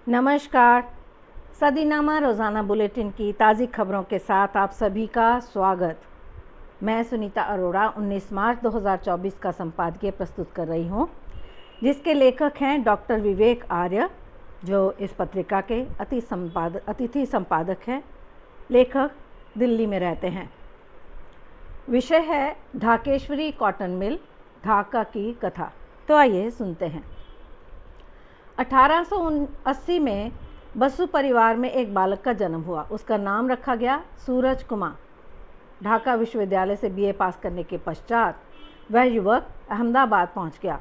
नमस्कार। सदीनामा रोज़ाना बुलेटिन की ताज़ी खबरों के साथ आप सभी का स्वागत। मैं सुनीता अरोड़ा 19 मार्च 2024 का संपादकीय प्रस्तुत कर रही हूँ, जिसके लेखक हैं डॉक्टर विवेक आर्य, जो इस पत्रिका के अतिथि संपादक हैं। लेखक दिल्ली में रहते हैं। विषय है ढाकेश्वरी कॉटन मिल, ढाका की कथा। तो आइए सुनते हैं। 1880 में बसु परिवार में एक बालक का जन्म हुआ। उसका नाम रखा गया सूरज कुमार। ढाका विश्वविद्यालय से बीए पास करने के पश्चात वह युवक अहमदाबाद पहुंच गया।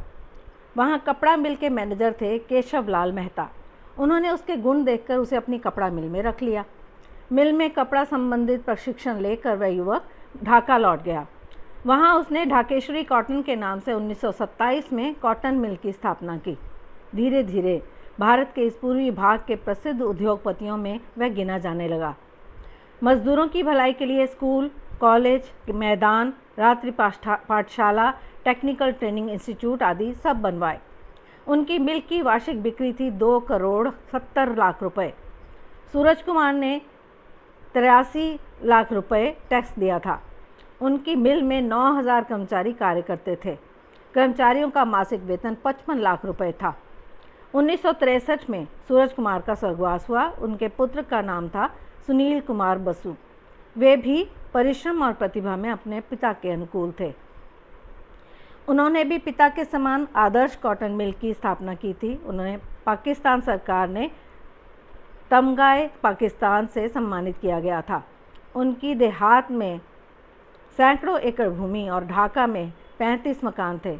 वहां कपड़ा मिल के मैनेजर थे केशव लाल मेहता। उन्होंने उसके गुण देखकर उसे अपनी कपड़ा मिल में रख लिया। मिल में कपड़ा संबंधित प्रशिक्षण लेकर वह युवक ढाका लौट गया। वहां उसने ढाकेश्वरी कॉटन के नाम से 1927 में कॉटन मिल की स्थापना की। धीरे धीरे भारत के इस पूर्वी भाग के प्रसिद्ध उद्योगपतियों में वह गिना जाने लगा। मजदूरों की भलाई के लिए स्कूल, कॉलेज, मैदान, रात्रि पाठशाला, टेक्निकल ट्रेनिंग इंस्टीट्यूट आदि सब बनवाए। उनकी मिल की वार्षिक बिक्री थी 2 करोड़ 70 लाख रुपए। सूरज कुमार ने 83 लाख रुपए टैक्स दिया था। उनकी मिल में 9,000 कर्मचारी कार्य करते थे। कर्मचारियों का मासिक वेतन 55 लाख रुपए था। 1963 में सूरज कुमार का स्वर्गवास हुआ। उनके पुत्र का नाम था सुनील कुमार बसु। वे भी परिश्रम और प्रतिभा में अपने पिता के अनुकूल थे। उन्होंने भी पिता के समान आदर्श कॉटन मिल की स्थापना की थी। उन्हें पाकिस्तान सरकार ने तमगाए पाकिस्तान से सम्मानित किया गया था। उनकी देहात में सैकड़ों एकड़ भूमि और ढाका में 35 मकान थे।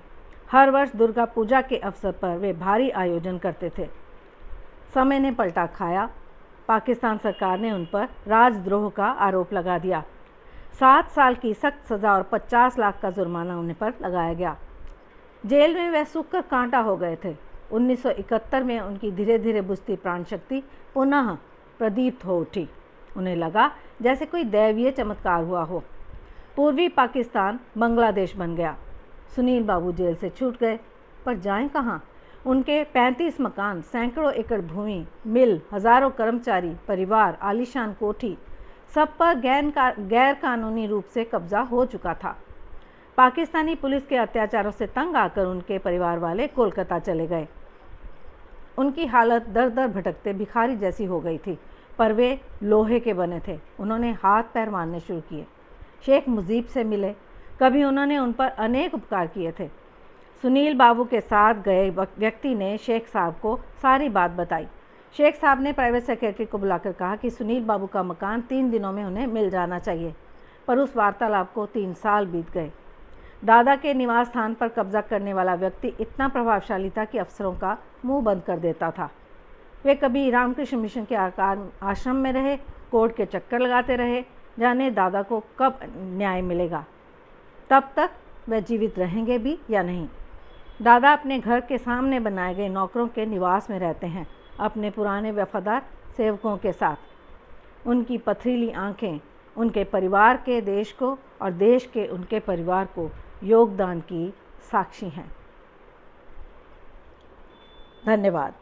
हर वर्ष दुर्गा पूजा के अवसर पर वे भारी आयोजन करते थे। समय ने पलटा खाया। पाकिस्तान सरकार ने उन पर राजद्रोह का आरोप लगा दिया। 7 साल की सख्त सज़ा और 50 लाख का जुर्माना उन्हें पर लगाया गया। जेल में वह सूखकर कांटा हो गए थे। 1971 में उनकी धीरे धीरे बुझती प्राण शक्ति पुनः प्रदीप्त हो उठी। उन्हें लगा जैसे कोई दैवीय चमत्कार हुआ हो। पूर्वी पाकिस्तान बांग्लादेश बन गया। सुनील बाबू जेल से छूट गए, पर जाएं कहाँ? उनके 35 मकान, सैकड़ों एकड़ भूमि, मिल, हजारों कर्मचारी, परिवार, आलीशान कोठी, सब पर गैर कानूनी रूप से कब्जा हो चुका था। पाकिस्तानी पुलिस के अत्याचारों से तंग आकर उनके परिवार वाले कोलकाता चले गए। उनकी हालत दर दर भटकते भिखारी जैसी हो गई थी, पर वे लोहे के बने थे। उन्होंने हाथ पैर मारने शुरू किए। शेख मुजीब से मिले। कभी उन्होंने उन पर अनेक उपकार किए थे। सुनील बाबू के साथ गए व्यक्ति ने शेख साहब को सारी बात बताई। शेख साहब ने प्राइवेट सेक्रेटरी को बुलाकर कहा कि सुनील बाबू का मकान 3 दिनों में उन्हें मिल जाना चाहिए, पर उस वार्तालाप को 3 साल बीत गए। दादा के निवास स्थान पर कब्जा करने वाला व्यक्ति इतना प्रभावशाली था कि अफसरों का मुंह बंद कर देता था। वे कभी रामकृष्ण मिशन के आश्रम में रहे, कोर्ट के चक्कर लगाते रहे। जाने दादा को कब न्याय मिलेगा, तब तक वह जीवित रहेंगे भी या नहीं। दादा अपने घर के सामने बनाए गए नौकरों के निवास में रहते हैं, अपने पुराने वफादार सेवकों के साथ। उनकी पथरीली आंखें उनके परिवार के देश को और देश के उनके परिवार को योगदान की साक्षी हैं। धन्यवाद।